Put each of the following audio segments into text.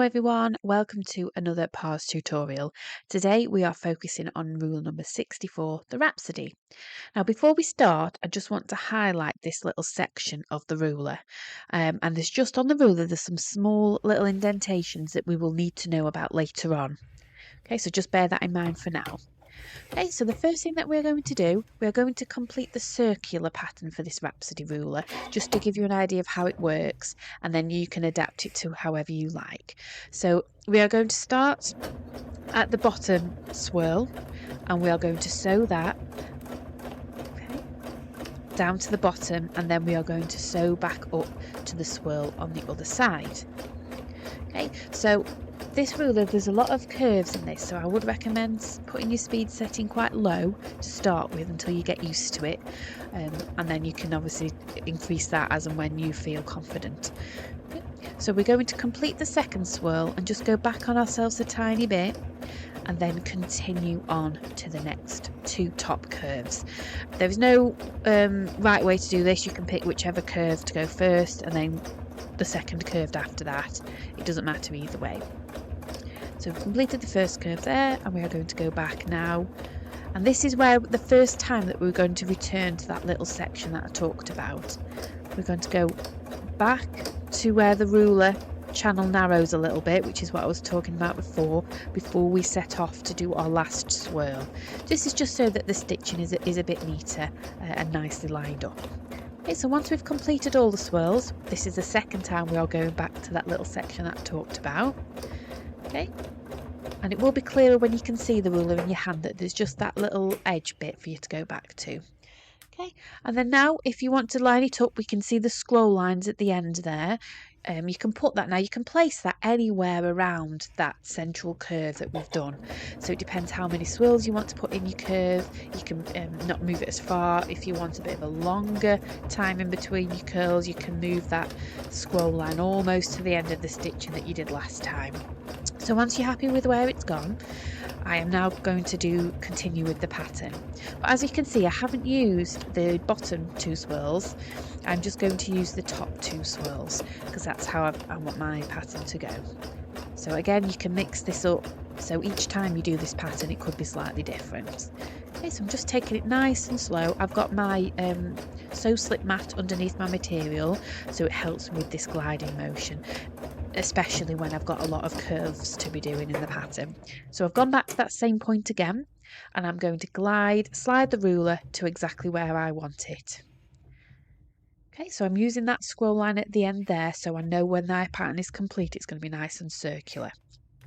everyone, welcome to another PARS tutorial. Today we are focusing on rule number 64, the Rhapsody. Now before we start, I just want to highlight this little section of the ruler. And there's just on the ruler, there's some small little indentations that we will need to know about later on. Okay, so just bear that in mind for now. Okay, so the first thing that we're going to do, we're going to complete the circular pattern for this Rhapsody ruler, just to give you an idea of how it works, and then you can adapt it to however you like. So we are going to start at the bottom swirl, and we are going to sew that down to the bottom, and then we are going to sew back up to the swirl on the other side. Okay, so this ruler, there's a lot of curves in this, so I would recommend putting your speed setting quite low to start with until you get used to it, and then you can obviously increase that as and when you feel confident. Okay. So we're going to complete the second swirl and just go back on ourselves a tiny bit, and then continue on to the next two top curves. There is no right way to do this. You can pick whichever curve to go first and then the second curve after that. It doesn't matter either way. So we've completed the first curve there, and we are going to go back now, and this is where the first time that we're going to return to that little section that I talked about. We're going to go back to where the ruler channel narrows a little bit, which is what I was talking about before we set off to do our last swirl. This is just so that the stitching is a bit neater and nicely lined up. Okay, so once we've completed all the swirls, this is the second time we are going back to that little section that I talked about. Okay, and it will be clearer when you can see the ruler in your hand that there's just that little edge bit for you to go back to. Okay, and then now if you want to line it up, we can see the scroll lines at the end there. You can put that now, you can place that anywhere around that central curve that we've done. So it depends how many swirls you want to put in your curve. You can not move it as far. If you want a bit of a longer time in between your curls, you can move that scroll line almost to the end of the stitching that you did last time. So once you're happy with where it's gone, I am now going to continue with the pattern. But as you can see, I haven't used the bottom two swirls. I'm just going to use the top two swirls because that's how I want my pattern to go. So again, you can mix this up. So each time you do this pattern, it could be slightly different. Okay, so I'm just taking it nice and slow. I've got my sew slip mat underneath my material, so it helps with this gliding motion, especially when I've got a lot of curves to be doing in the pattern. So I've gone back to that same point again, and I'm going to slide the ruler to exactly where I want it. Okay, so I'm using that scroll line at the end there, so I know when my pattern is complete, it's going to be nice and circular.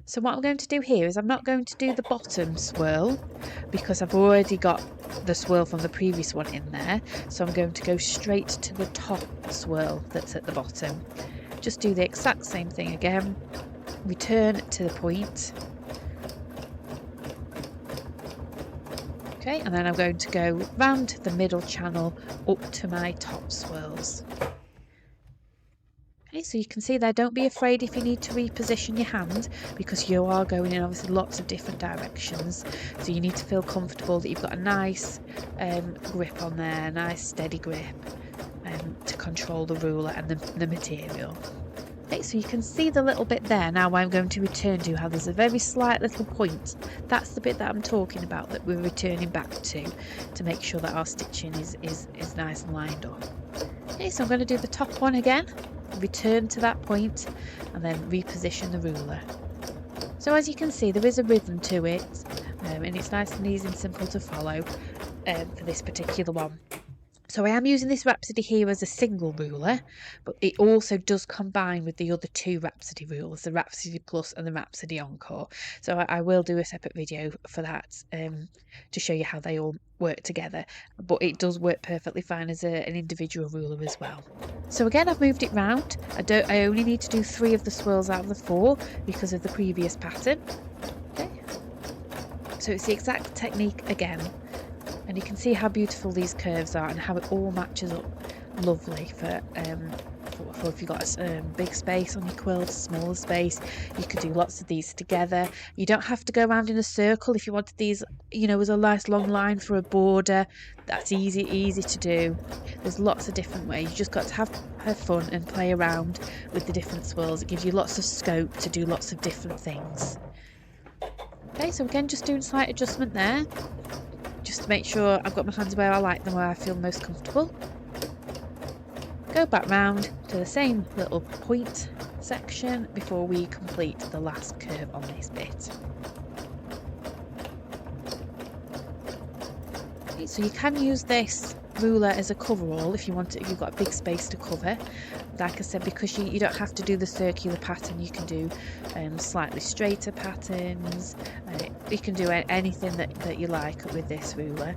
So what I'm going to do here is I'm not going to do the bottom swirl because I've already got the swirl from the previous one in there. So I'm going to go straight to the top swirl that's at the bottom. Just do the exact same thing again. Return to the point. Okay, and then I'm going to go round the middle channel up to my top swirls. Okay, so you can see there, don't be afraid if you need to reposition your hand because you are going in obviously lots of different directions. So you need to feel comfortable that you've got a nice grip on there, a nice steady grip to control the ruler and the material. Okay, so you can see the little bit there now I'm going to return to, how there's a very slight little point. That's the bit that I'm talking about that we're returning back to make sure that our stitching is nice and lined up. Okay, so I'm going to do the top one again, return to that point, and then reposition the ruler. So as you can see, there is a rhythm to it, and it's nice and easy and simple to follow for this particular one. So I am using this Rhapsody here as a single ruler, but it also does combine with the other two Rhapsody rulers, the Rhapsody Plus and the Rhapsody Encore. So I will do a separate video for that to show you how they all work together, but it does work perfectly fine as an individual ruler as well. So again, I've moved it round. I only need to do 3 of the swirls out of the 4 because of the previous pattern. Okay. So it's the exact technique again. And you can see how beautiful these curves are and how it all matches up lovely for for if you've got a big space on your quilt, smaller space. You could do lots of these together. You don't have to go around in a circle if you wanted these, as a nice long line for a border. That's easy to do. There's lots of different ways. You just got to have fun and play around with the different swirls. It gives you lots of scope to do lots of different things. Okay, so again, just doing slight adjustment there, just to make sure I've got my hands where I like them, where I feel most comfortable. Go back round to the same little point section before we complete the last curve on this bit. Okay, so you can use this ruler as a coverall if you want it, if you've got a big space to cover. Like I said, because you don't have to do the circular pattern, you can do slightly straighter patterns. You can do anything that you like with this ruler.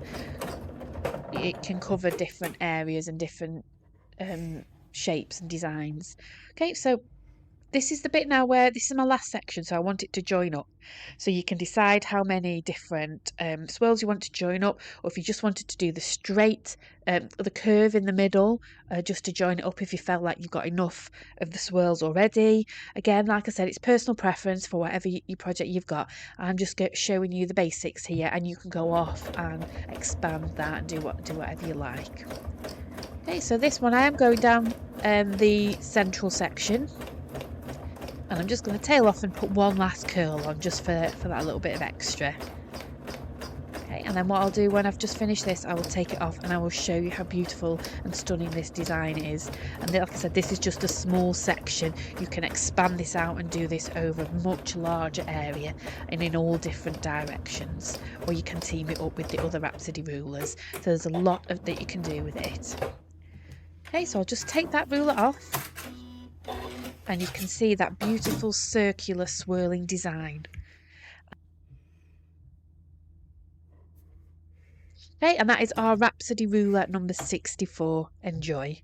It can cover different areas and different shapes and designs. Okay, so this is the bit now where this is my last section, so I want it to join up. So you can decide how many different swirls you want to join up, or if you just wanted to do the straight, the curve in the middle, just to join it up if you felt like you've got enough of the swirls already. Again, like I said, it's personal preference for whatever your project you've got. I'm just showing you the basics here, and you can go off and expand that and do whatever you like. Okay, so this one I am going down the central section. And I'm just going to tail off and put one last curl on just for that little bit of extra. Okay, and then what I'll do when I've just finished this, I will take it off and I will show you how beautiful and stunning this design is. And like I said, this is just a small section. You can expand this out and do this over a much larger area and in all different directions. Or you can team it up with the other Rhapsody rulers. So there's a lot that you can do with it. Okay, so I'll just take that ruler off. And you can see that beautiful circular swirling design. Okay, and that is our Rhapsody ruler number 64. Enjoy.